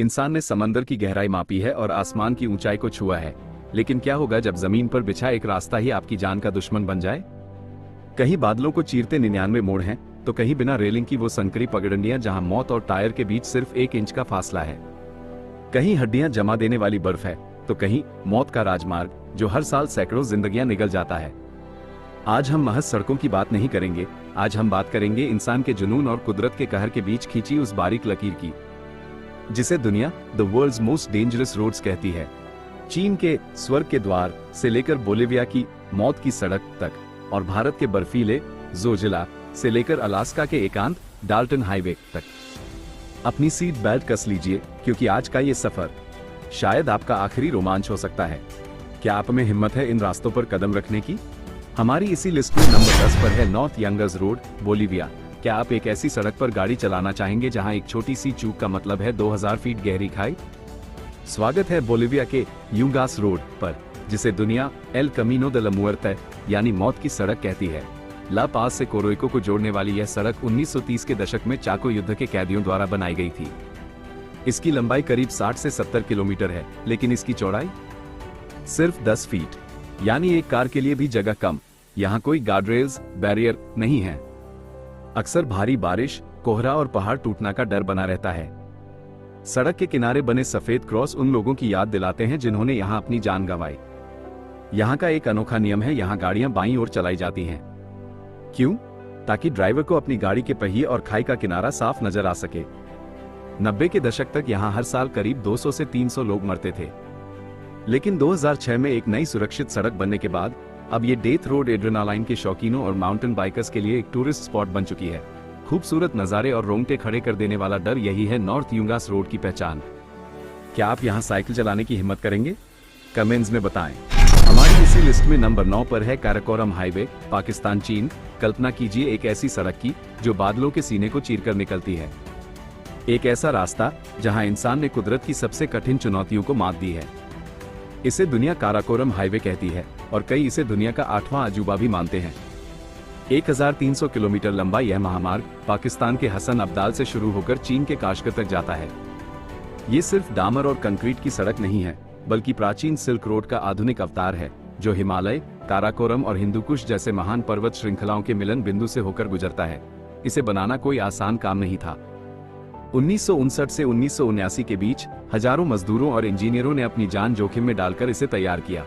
इंसान ने समंदर की गहराई मापी है और आसमान की ऊंचाई को छुआ है, लेकिन क्या होगा जब जमीन पर बिछा एक रास्ता ही आपकी जान का दुश्मन बन जाए? कहीं बादलों को चीरते 99 मोड़ हैं, तो कहीं बिना रेलिंग की वो संकरी पगडंडियां जहां मौत और टायर के बीच सिर्फ 1 इंच का फासला है। कहीं हड्डियां जमा देने वाली बर्फ है, तो कहीं मौत का राजमार्ग जो हर साल सैकड़ों जिंदगियां निगल जाता है। आज हम महज सड़कों की बात नहीं करेंगे, आज हम बात करेंगे इंसान के जुनून और कुदरत के कहर के बीच खींची उस बारीक लकीर की, जिसे दुनिया the world's most dangerous roads कहती है। चीन के स्वर्ग के द्वार से लेकर बोलिविया की मौत की सड़क तक, और भारत के बर्फीले ज़ोजिला से लेकर अलास्का के एकांत डाल्टन हाईवे तक। अपनी सीट बेल्ट कस लीजिए, क्योंकि आज का ये सफर शायद आपका आखिरी रोमांच हो सकता है। क्या आप में हिम्मत है इन रास्तों पर कदम रखने की? हमारी इसी लिस्ट में नंबर 10 पर है नॉर्थ यंगर्स रोड, बोलिविया। क्या आप एक ऐसी सड़क पर गाड़ी चलाना चाहेंगे जहां एक छोटी सी चूक का मतलब है 2000 फीट गहरी खाई? स्वागत है बोलिविया के यूंगास रोड पर, जिसे दुनिया एल कमीनो द ला मुएर्ते यानी मौत की सड़क कहती है। ला पास से कोरोइको को जोड़ने वाली यह सड़क 1930 के दशक में चाको युद्ध के कैदियों द्वारा बनाई गई थी। इसकी लंबाई करीब 60 से 70 किलोमीटर है, लेकिन इसकी चौड़ाई सिर्फ 10 फीट, यानी एक कार के लिए भी जगह कम। यहाँ कोई गार्डरेल्स, बैरियर नहीं है। अक्सर भारी बारिश, कोहरा और पहाड़ टूटने का डर बना रहता है। सड़क के किनारे बने सफेद क्रॉस उन लोगों की याद दिलाते हैं जिन्होंने यहाँ अपनी जान गंवाई। यहाँ का एक अनोखा नियम है, यहाँ गाड़ियां बाईं ओर चलाई जाती हैं। क्यों? ताकि ड्राइवर को अपनी गाड़ी के पहिए और खाई का किनारा साफ नजर आ सके। 90 के दशक तक यहाँ हर साल करीब 200 से 300 लोग मरते थे, लेकिन 2006 में एक नई सुरक्षित सड़क बनने के बाद अब ये डेथ रोड एड्रेनालाइन के शौकीनों और माउंटेन बाइकर्स के लिए एक टूरिस्ट स्पॉट बन चुकी है। खूबसूरत नज़ारे और रोंगटे खड़े कर देने वाला डर, यही है नॉर्थ यूंगास रोड की पहचान। क्या आप यहाँ साइकिल चलाने की हिम्मत करेंगे? कमेंट्स में बताएं। हमारी इसी लिस्ट में नंबर 9 पर है काराकोरम हाईवे, पाकिस्तान चीन। कल्पना कीजिए एक ऐसी सड़क की जो बादलों के सीने को चीरकर निकलती है। एक ऐसा रास्ता जहां इंसान ने कुदरत की सबसे कठिन चुनौतियों को मात दी है। इसे दुनिया काराकोरम हाईवे कहती है और कई इसे दुनिया का 8वां अजूबा भी मानते हैं। 1300 किलोमीटर लंबा यह महामार्ग पाकिस्तान के हसन अब्दाल से शुरू होकर चीन के काश्गर तक जाता है। ये सिर्फ डामर और कंक्रीट की सड़क नहीं है, बल्कि प्राचीन सिल्क रोड का आधुनिक अवतार है, जो हिमालय, काराकोरम और हिंदुकुश जैसे महान पर्वत श्रृंखलाओं के मिलन बिंदु से होकर गुजरता है। इसे बनाना कोई आसान काम नहीं था। 1959 से 1979 के बीच हजारों मजदूरों और इंजीनियरों ने अपनी जान जोखिम में डालकर इसे तैयार किया।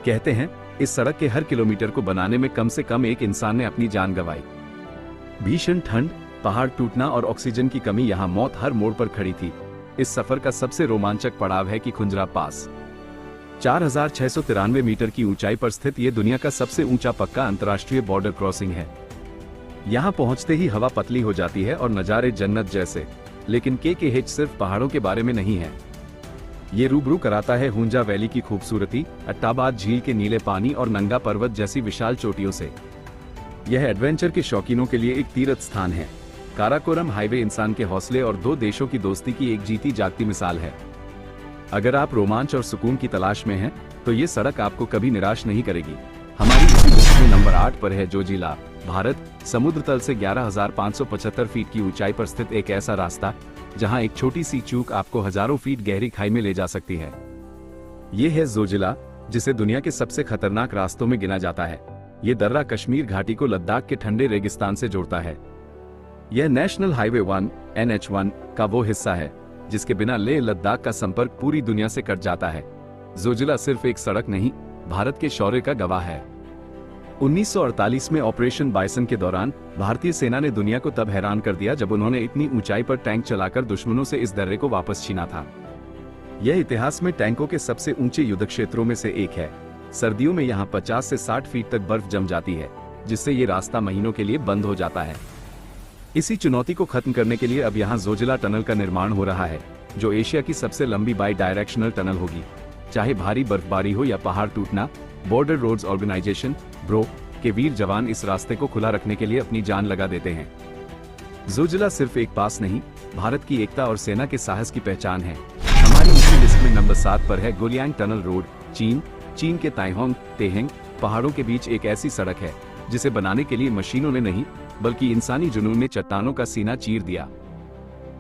कहते हैं इस सड़क के हर किलोमीटर को बनाने में कम से कम एक इंसान ने अपनी जान गंवाई। भीषण ठंड, पहाड़ टूटना और ऑक्सीजन की कमी, यहाँ मौत हर मोड़ पर खड़ी थी। इस सफर का सबसे रोमांचक पड़ाव है कि खुंजरा पास। 4693 मीटर की ऊंचाई पर स्थित ये दुनिया का सबसे ऊंचा पक्का अंतर्राष्ट्रीय बॉर्डर क्रॉसिंग है। यहाँ पहुंचते ही हवा पतली हो जाती है और नज़ारे जन्नत जैसे। लेकिन KKH सिर्फ पहाड़ों के बारे में नहीं है। ये रूबरू कराता है हुंजा वैली की खूबसूरती, अट्टाबाद झील के नीले पानी और नंगा पर्वत जैसी विशाल चोटियों से। यह एडवेंचर के शौकीनों के लिए एक तीर्थ स्थान है। काराकोरम हाईवे इंसान के हौसले और दो देशों की दोस्ती की एक जीती जागती मिसाल है। अगर आप रोमांच और सुकून की तलाश में हैं, तो ये सड़क आपको कभी निराश नहीं करेगी। हमारी इसी लिस्ट में नंबर 8 पर है ज़ोजिला, भारत। समुद्र तल से 11,575 फीट की ऊंचाई पर स्थित एक ऐसा रास्ता जहां एक छोटी सी चूक आपको हजारों फीट गहरी खाई में ले जा सकती है। ये है ज़ोजिला, जिसे दुनिया के सबसे खतरनाक रास्तों में गिना जाता है। ये दर्रा कश्मीर घाटी को लद्दाख के ठंडे रेगिस्तान से जोड़ता है। यह नेशनल हाईवे 1 NH1 का वो हिस्सा है जिसके बिना लेह लद्दाख का संपर्क पूरी दुनिया से कट जाता है। ज़ोजिला सिर्फ एक सड़क नहीं, भारत के शौर्य का गवाह है। 1948 में ऑपरेशन बाइसन के दौरान भारतीय सेना ने दुनिया को तब हैरान कर दिया जब उन्होंने इतनी ऊंचाई पर टैंक चलाकर दुश्मनों से इस दर्रे को वापस छीना था। यह इतिहास में टैंकों के सबसे ऊंचे युद्ध क्षेत्रों में से एक है। सर्दियों में यहाँ 50 से 60 फीट तक बर्फ जम जाती है, जिससे ये रास्ता महीनों के लिए बंद हो जाता है। इसी चुनौती को खत्म करने के लिए अब यहाँ ज़ोजिला टनल का निर्माण हो रहा है, जो एशिया की सबसे लंबी बाई डायरेक्शनल टनल होगी। चाहे भारी बर्फबारी हो या पहाड़ टूटना, बॉर्डर रोड्स ऑर्गेनाइजेशन ब्रो के वीर जवान इस रास्ते को खुला रखने के लिए अपनी जान लगा देते हैं। ज़ोजिला सिर्फ एक पास नहीं, भारत की एकता और सेना के साहस की पहचान है। हमारी इसी लिस्ट में नंबर 7 पर है गोलियांग टनल रोड, चीन के ताइहोंग तेहेंग पहाड़ों के बीच एक ऐसी सड़क है जिसे बनाने के लिए मशीनों ने नहीं, बल्कि इंसानी जुनून ने चट्टानों का सीना चीर दिया।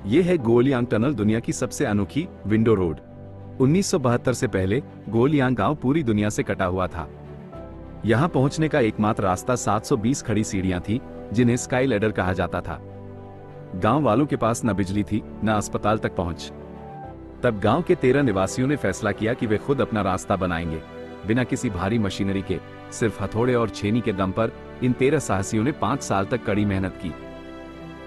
ये है गोलियांग टनल, दुनिया की सबसे अनोखी विंडो रोड। 1972 से पहले गोलियांग गांव पूरी दुनिया से कटा हुआ था। यहां पहुंचने का एकमात्र रास्ता 720 खड़ी सीढ़ियां थी, जिन्हें स्काई लैडर कहा जाता था। गांव वालों के पास न बिजली थी, न अस्पताल तक पहुंच। तब गांव के 13 निवासियों ने फैसला किया कि वे खुद अपना रास्ता बनाएंगे, बिना किसी भारी मशीनरी के। सिर्फ हथौड़े और छेनी के दम पर इन 13 साहसियों ने 5 साल तक कड़ी मेहनत की।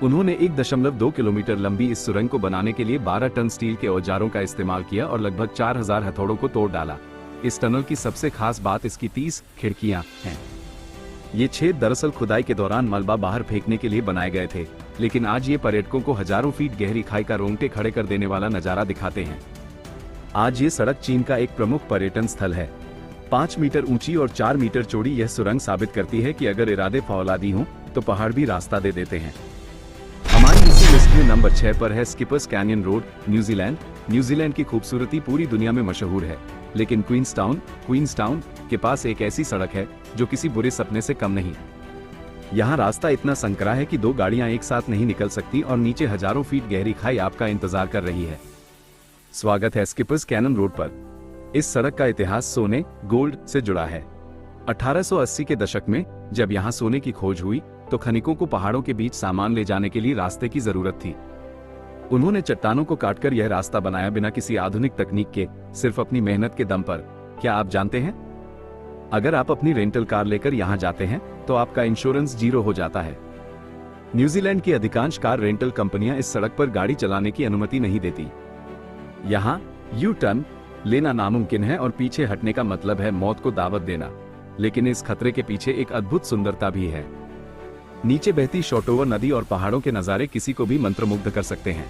उन्होंने 1.2 किलोमीटर लंबी इस सुरंग को बनाने के लिए 12 टन स्टील के औजारों का इस्तेमाल किया और लगभग 4000 हथौड़ों को तोड़ डाला। इस टनल की सबसे खास बात इसकी 30 खिड़कियां हैं। ये छेद दरअसल खुदाई के दौरान मलबा बाहर फेंकने के लिए बनाए गए थे, लेकिन आज ये पर्यटकों को हजारों फीट गहरी खाई का रोंगटे खड़े कर देने वाला नजारा दिखाते हैं। आज ये सड़क चीन का एक प्रमुख पर्यटन स्थल है। 5 मीटर ऊंची और 4 मीटर चौड़ी यह सुरंग साबित करती है कि अगर इरादे फौलादी हों तो पहाड़ भी रास्ता दे देते हैं। हमारी इसी लिस्ट में नंबर 6 पर है skippers canyon road, New Zealand. New Zealand की खूबसूरती पूरी दुनिया में मशहूर है, लेकिन क्वींसटाउन के पास एक ऐसी सड़क है जो किसी बुरे सपने से कम नहीं। यहाँ रास्ता इतना संकरा है कि 2 गाड़ियां एक साथ नहीं निकल सकती और नीचे हजारों फीट गहरी खाई आपका इंतजार कर रही है। स्वागत है स्किपर्स कैनियन रोड पर। इस सड़क का इतिहास सोने, गोल्ड से जुड़ा है। 1880 के दशक में जब यहाँ सोने की खोज हुई तो खनिकों को पहाड़ों के बीच सामान ले जाने के लिए रास्ते की जरूरत थी। उन्होंने चट्टानों को काटकर यह रास्ता बनाया, बिना किसी आधुनिक तकनीक के, सिर्फ अपनी मेहनत के दम पर। क्या आप जानते हैं, अगर आप अपनी रेंटल कार लेकर यहाँ जाते हैं तो आपका इंश्योरेंस 0 हो जाता है। न्यूजीलैंड की अधिकांश कार रेंटल कंपनियां इस सड़क पर गाड़ी चलाने की अनुमति नहीं देती। यहाँ यू टर्न लेना नामुमकिन है और पीछे हटने का मतलब है मौत को दावत देना। लेकिन इस खतरे के पीछे एक अद्भुत सुंदरता भी है। नीचे बहती शॉटोवर नदी और पहाड़ों के नजारे किसी को भी मंत्रमुग्ध कर सकते हैं।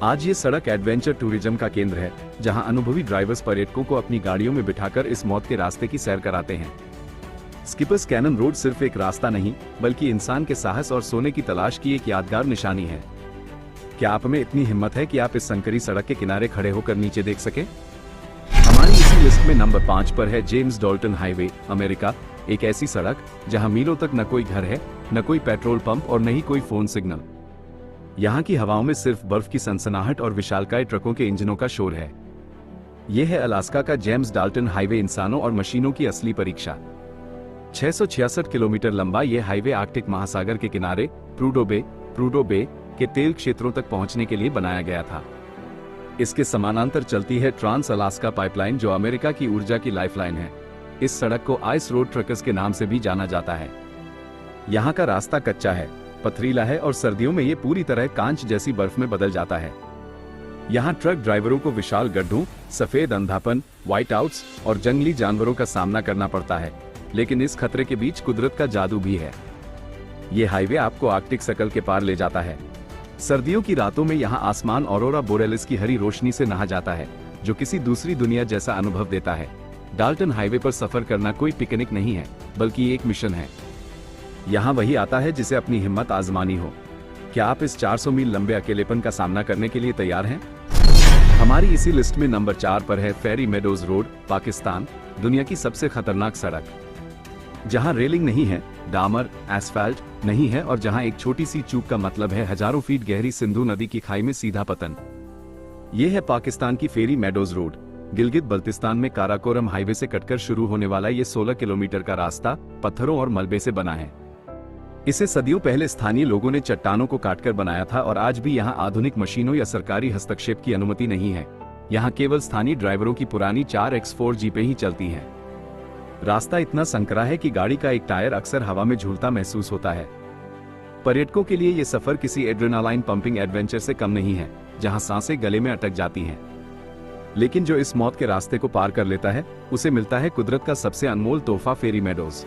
आज ये सड़क एडवेंचर टूरिज्म का केंद्र है, जहां अनुभवी ड्राइवर्स पर्यटकों को अपनी गाड़ियों में बिठाकर इस मौत के रास्ते की सैर कराते हैं। स्किपर्स कैनियन रोड सिर्फ एक रास्ता नहीं, बल्कि इंसान के साहस और सोने की तलाश की एक यादगार निशानी है। क्या आप में इतनी हिम्मत है कि आप इस संकरी सड़क के किनारे खड़े होकर नीचे देख सके? हमारी इसी लिस्ट में नंबर 5 पर है जेम्स डाल्टन हाईवे, अमेरिका। एक ऐसी सड़क जहां मीलों तक न कोई घर है, न कोई पेट्रोल पंप और न ही कोई फोन सिग्नल। यहाँ की हवाओं में सिर्फ बर्फ की सनसनाहट और विशालकाय ट्रकों के इंजनों का शोर है। यह है अलास्का का जेम्स डाल्टन हाईवे, इंसानों और मशीनों की असली परीक्षा। 666 किलोमीटर लंबा यह हाईवे आर्कटिक महासागर के किनारे प्रूडो बे के तेल क्षेत्रों तक पहुंचने के लिए बनाया गया था। इसके समानांतर चलती है ट्रांस अलास्का पाइपलाइन, जो अमेरिका की ऊर्जा की लाइफलाइन है। इस सड़क को आइस रोड ट्रकर्स के नाम से भी जाना जाता है। यहाँ का रास्ता कच्चा है, पथरीला है और सर्दियों में ये पूरी तरह कांच जैसी बर्फ में बदल जाता है। यहाँ ट्रक ड्राइवरों को विशाल गड्ढों, सफेद अंधापन, व्हाइट आउट्स और जंगली जानवरों का सामना करना पड़ता है, लेकिन इस खतरे के बीच कुदरत का जादू भी है। ये हाईवे आपको आर्कटिक सर्कल के पार ले जाता है। सर्दियों की रातों में यहाँ आसमान ऑरोरा बोरेलिस की हरी रोशनी से नहा जाता है, जो किसी दूसरी दुनिया जैसा अनुभव देता है। डाल्टन हाईवे पर सफर करना कोई पिकनिक नहीं है, बल्कि एक मिशन है। यहाँ वही आता है जिसे अपनी हिम्मत आजमानी हो। क्या आप इस 400 मील लंबे अकेलेपन का सामना करने के लिए तैयार हैं? हमारी इसी लिस्ट में नंबर 4 पर है फेरी मेडोज रोड, पाकिस्तान। दुनिया की सबसे खतरनाक सड़क, जहाँ रेलिंग नहीं है, डामर एसफाल्ट नहीं है और जहाँ एक छोटी सी चूक का मतलब है हजारों फीट गहरी सिंधु नदी की खाई में सीधा पतन। ये है पाकिस्तान की फेरी मेडोज रोड। गिलगित बल्तिस्तान में काराकोरम हाईवे से कटकर शुरू होने वाला ये 16 किलोमीटर का रास्ता पत्थरों और मलबे से बना है। इसे सदियों पहले स्थानीय लोगों ने चट्टानों को काटकर बनाया था और आज भी यहाँ आधुनिक मशीनों या सरकारी हस्तक्षेप की अनुमति नहीं है। यहाँ केवल स्थानीय ड्राइवरों की पुरानी 4x4 जीपें ही चलती हैं। रास्ता इतना संकरा है कि गाड़ी का एक टायर अक्सर हवा में झूलता महसूस होता है। पर्यटकों के लिए ये सफर किसी एड्रेनालाइन पंपिंग एडवेंचर से कम नहीं है, जहां सांसें गले में अटक जाती हैं। लेकिन जो इस मौत के रास्ते को पार कर लेता है, उसे मिलता है कुदरत का सबसे अनमोल तोहफा, फेरी मेडोज।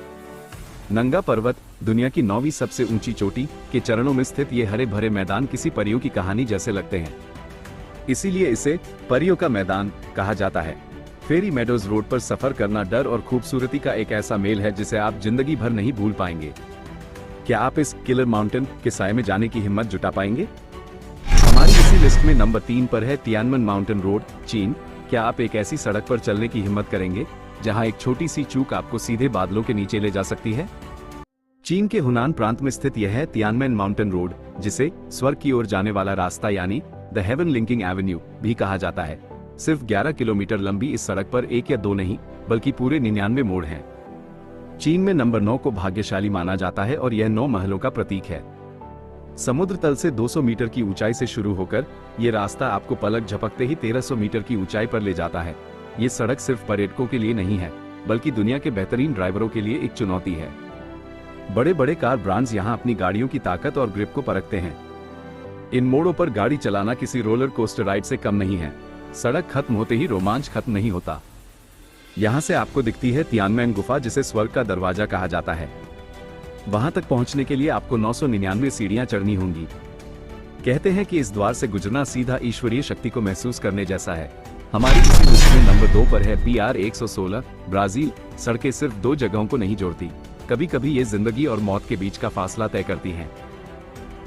नंगा पर्वत, दुनिया की 9वीं सबसे ऊंची चोटी के चरणों में स्थित ये हरे भरे मैदान किसी परियों की कहानी जैसे लगते हैं। इसीलिए इसे परियों का मैदान कहा जाता है। फेरी मेडोज रोड पर सफर करना डर और खूबसूरती का एक ऐसा मेल है जिसे आप जिंदगी भर नहीं भूल पाएंगे। क्या आप इस किलर माउंटेन के साए में जाने की हिम्मत जुटा पाएंगे? हमारी इसी लिस्ट में नंबर 3 पर है तियानमन माउंटेन रोड, चीन। क्या आप एक ऐसी सड़क पर चलने की हिम्मत करेंगे जहां एक छोटी सी चूक आपको सीधे बादलों के नीचे ले जा सकती है? चीन के हुनान प्रांत में स्थित यह है तियानमेन माउंटेन रोड, जिसे स्वर्ग की ओर जाने वाला रास्ता यानी द हेवन लिंकिंग एवेन्यू भी कहा जाता है। सिर्फ 11 किलोमीटर लंबी इस सड़क पर एक या दो नहीं बल्कि पूरे 99 मोड़ हैं। चीन में नंबर 9 को भाग्यशाली माना जाता है और यह 9 महलों का प्रतीक है। समुद्र तल से 200 मीटर की ऊंचाई से शुरू होकर यह रास्ता आपको पलक झपकते ही 1300 मीटर की ऊंचाई पर ले जाता है। ये सड़क सिर्फ पर्यटकों के लिए नहीं है बल्कि दुनिया के बेहतरीन ड्राइवरों के लिए एक चुनौती है। बड़े बड़े कार ब्रांड्स यहाँ अपनी गाड़ियों की ताकत और ग्रिप को परखते हैं। इन मोड़ों पर गाड़ी चलाना किसी रोलर कोस्टर राइड से कम नहीं है। सड़क खत्म होते ही रोमांच खत्म नहीं होता। यहाँ से आपको दिखती है तियानमेन गुफा, जिसे स्वर्ग का दरवाजा कहा जाता है। वहां तक पहुंचने के लिए आपको 999 सीढ़ियां चढ़नी होंगी। कहते हैं कि इस द्वार से गुजरना सीधा ईश्वरीय शक्ति को महसूस करने जैसा है। हमारी इसी लिस्ट में नंबर 2 पर है BR 116 ब्राजील। सड़कें सिर्फ 2 जगहों को नहीं जोड़ती, कभी कभी ये जिंदगी और मौत के बीच का फासला तय करती हैं।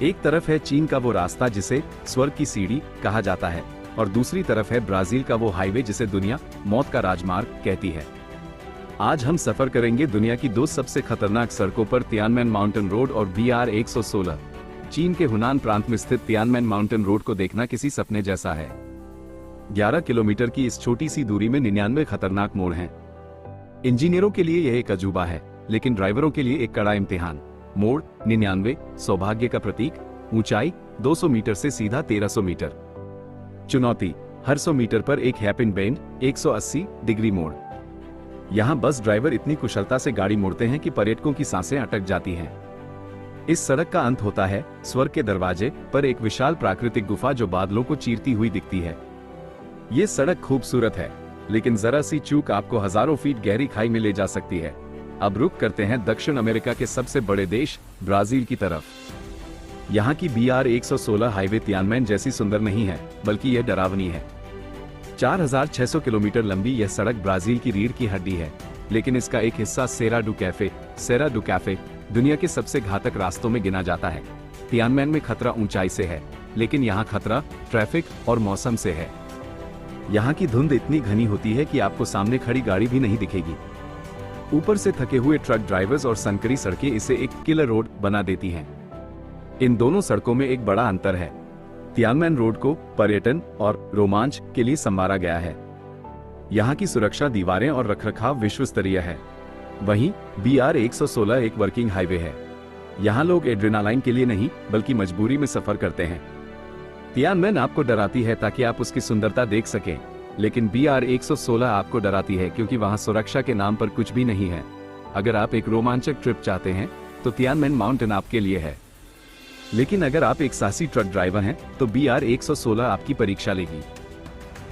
एक तरफ है चीन का वो रास्ता जिसे स्वर्ग की सीढ़ी कहा जाता है और दूसरी तरफ है ब्राजील का वो हाईवे जिसे दुनिया मौत का राजमार्ग कहती है। आज हम सफर करेंगे दुनिया की 2 सबसे खतरनाक सड़कों पर, तियानमेन माउंटेन रोड और BR 116। चीन के हुनान प्रांत में स्थित तियानमेन माउंटेन रोड को देखना किसी सपने जैसा है। 11 किलोमीटर की इस छोटी सी दूरी में 99 खतरनाक मोड़ हैं। इंजीनियरों के लिए यह एक अजूबा है, लेकिन ड्राइवरों के लिए एक कड़ा इम्तिहान। मोड़ 99 सौभाग्य का प्रतीक, ऊंचाई 200 मीटर से सीधा 1300 मीटर। चुनौती, हर 100 मीटर पर एक हेयरपिन बेंड, 180 डिग्री मोड़। यहाँ बस ड्राइवर इतनी कुशलता से गाड़ी मोड़ते हैं कि पर्यटकों की सांसें अटक जाती हैं। इस सड़क का अंत होता है स्वर्ग के दरवाजे पर एक विशाल प्राकृतिक गुफा जो बादलों को चीरती हुई दिखती है। ये सड़क खूबसूरत है, लेकिन जरा सी चूक आपको हजारों फीट गहरी खाई में ले जा सकती है। अब रुक करते हैं दक्षिण अमेरिका के सबसे बड़े देश ब्राजील की तरफ। यहाँ की BR 116 हाईवे तियानमेन जैसी सुंदर नहीं है, बल्कि यह डरावनी है। 4600 किलोमीटर लंबी यह सड़क ब्राजील की रीढ़ की हड्डी है, लेकिन इसका एक हिस्सा सेरा डू कैफे दुनिया के सबसे घातक रास्तों में गिना जाता है। तियानमेन में खतरा ऊंचाई से है, लेकिन यहाँ खतरा ट्रैफिक और मौसम से है। यहाँ की धुंध इतनी घनी होती है कि आपको सामने खड़ी गाड़ी भी नहीं दिखेगी। ऊपर से थके हुए ट्रक ड्राइवर्स और संकरी सड़कें इसे एक किलर रोड बना देती हैं। इन दोनों सड़कों में एक बड़ा अंतर है। तियानमेन रोड को पर्यटन और रोमांच के लिए संवारा गया है। यहाँ की सुरक्षा, दीवारें और रखरखाव विश्व स्तरीय है। वहीं BR 116 एक वर्किंग हाईवे है। यहाँ लोग एड्रेनालाइन के लिए नहीं बल्कि मजबूरी में सफर करते हैं। तियानमेन आपको डराती है ताकि आप उसकी सुंदरता देख सकें, लेकिन BR 116 आपको डराती है क्योंकि वहाँ सुरक्षा के नाम पर कुछ भी नहीं है। अगर आप एक रोमांचक ट्रिप चाहते हैं तो तियानमेन माउंटेन आपके लिए है, लेकिन अगर आप एक साहसी ट्रक ड्राइवर हैं तो BR 116 आपकी परीक्षा लेगी।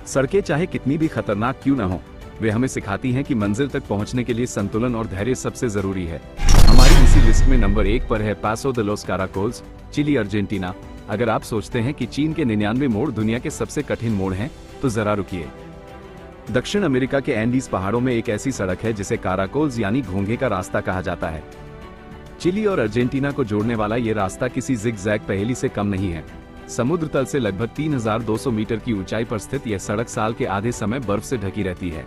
सड़कें चाहे कितनी भी खतरनाक क्यों न हो, वे हमें सिखाती हैं कि मंजिल तक पहुंचने के लिए संतुलन और धैर्य सबसे जरूरी है। हमारी इसी लिस्ट में नंबर 1 पर है पासो de los Caracoles, Chile, Argentina. अगर आप सोचते हैं कि चीन के 99 मोड़ दुनिया के सबसे कठिन मोड़ हैं, तो जरा रुकिए। दक्षिण अमेरिका के एंडीज पहाड़ों में एक ऐसी सड़क है जिसे काराकोल्स यानी घोंघे का रास्ता कहा जाता है। चिली और अर्जेंटीना को जोड़ने वाला ये रास्ता किसी जिग-जैग पहेली से कम नहीं है। समुद्र तल से लगभग 3200 मीटर की ऊंचाई पर स्थित यह सड़क साल के आधे समय बर्फ से ढकी रहती है।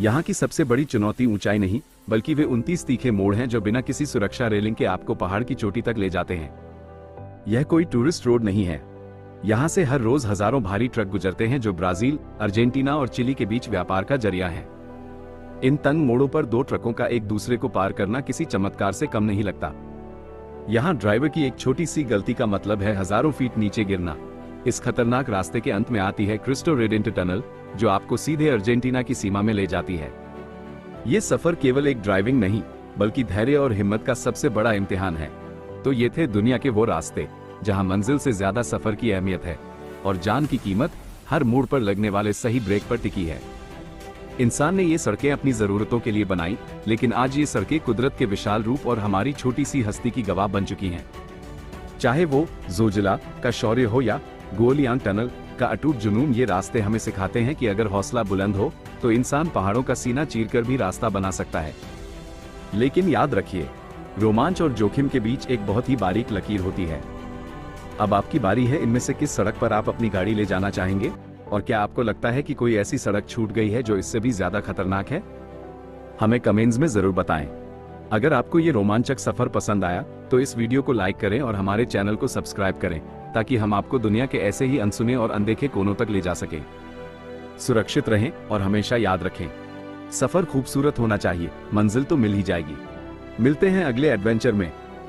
यहाँ की सबसे बड़ी चुनौती ऊंचाई नहीं, बल्कि वे 29 तीखे मोड़ हैं जो बिना किसी सुरक्षा रेलिंग के आपको पहाड़ की चोटी तक ले जाते हैं। यह कोई टूरिस्ट रोड नहीं है। यहाँ से हर रोज हजारों भारी ट्रक गुजरते हैं जो ब्राजील, अर्जेंटीना और चिली के बीच व्यापार का जरिया है। इन तंग मोड़ों पर 2 ट्रकों का एक दूसरे को पार करना किसी चमत्कार से कम नहीं लगता। यहाँ ड्राइवर की एक छोटी सी गलती का मतलब है हजारों फीट नीचे गिरना। इस खतरनाक रास्ते के अंत में आती है क्रिस्टो रेडेंटो टनल, जो आपको सीधे अर्जेंटीना की सीमा में ले जाती है। ये सफर केवल एक ड्राइविंग नहीं, बल्कि धैर्य और हिम्मत का सबसे बड़ा इम्तिहान है। तो ये थे दुनिया के वो रास्ते जहां मंजिल से ज्यादा सफर की अहमियत है और जान की कीमत हर मोड़ पर लगने वाले सही ब्रेक पर टिकी है। इंसान ने ये सड़कें अपनी जरूरतों के लिए बनाई, लेकिन आज ये सड़कें कुदरत के विशाल रूप और हमारी छोटी सी हस्ती की गवाह बन चुकी हैं। चाहे वो जोजिला का शौर्य हो या गोलियांग टनल का अटूट जुनून, ये रास्ते हमें सिखाते हैं कि अगर हौसला बुलंद हो तो इंसान पहाड़ों का सीना चीरकर भी रास्ता बना सकता है। लेकिन याद रखिए, रोमांच और जोखिम के बीच एक बहुत ही बारीक लकीर होती है। अब आपकी बारी है। इनमें से किस सड़क पर आप अपनी गाड़ी ले जाना चाहेंगे? और क्या आपको लगता है कि कोई ऐसी सड़क छूट गई है जो इससे भी ज्यादा खतरनाक है? हमें कमेंट्स में जरूर बताएं। अगर आपको ये रोमांचक सफर पसंद आया तो इस वीडियो को लाइक करें और हमारे चैनल को सब्सक्राइब करें, ताकि हम आपको दुनिया के ऐसे ही अनसुने और अनदेखे कोनों तक ले जा सकें। सुरक्षित रहें और हमेशा याद रखें, सफर खूबसूरत होना चाहिए, मंजिल तो मिल ही जाएगी। मिलते हैं अगले एडवेंचर में।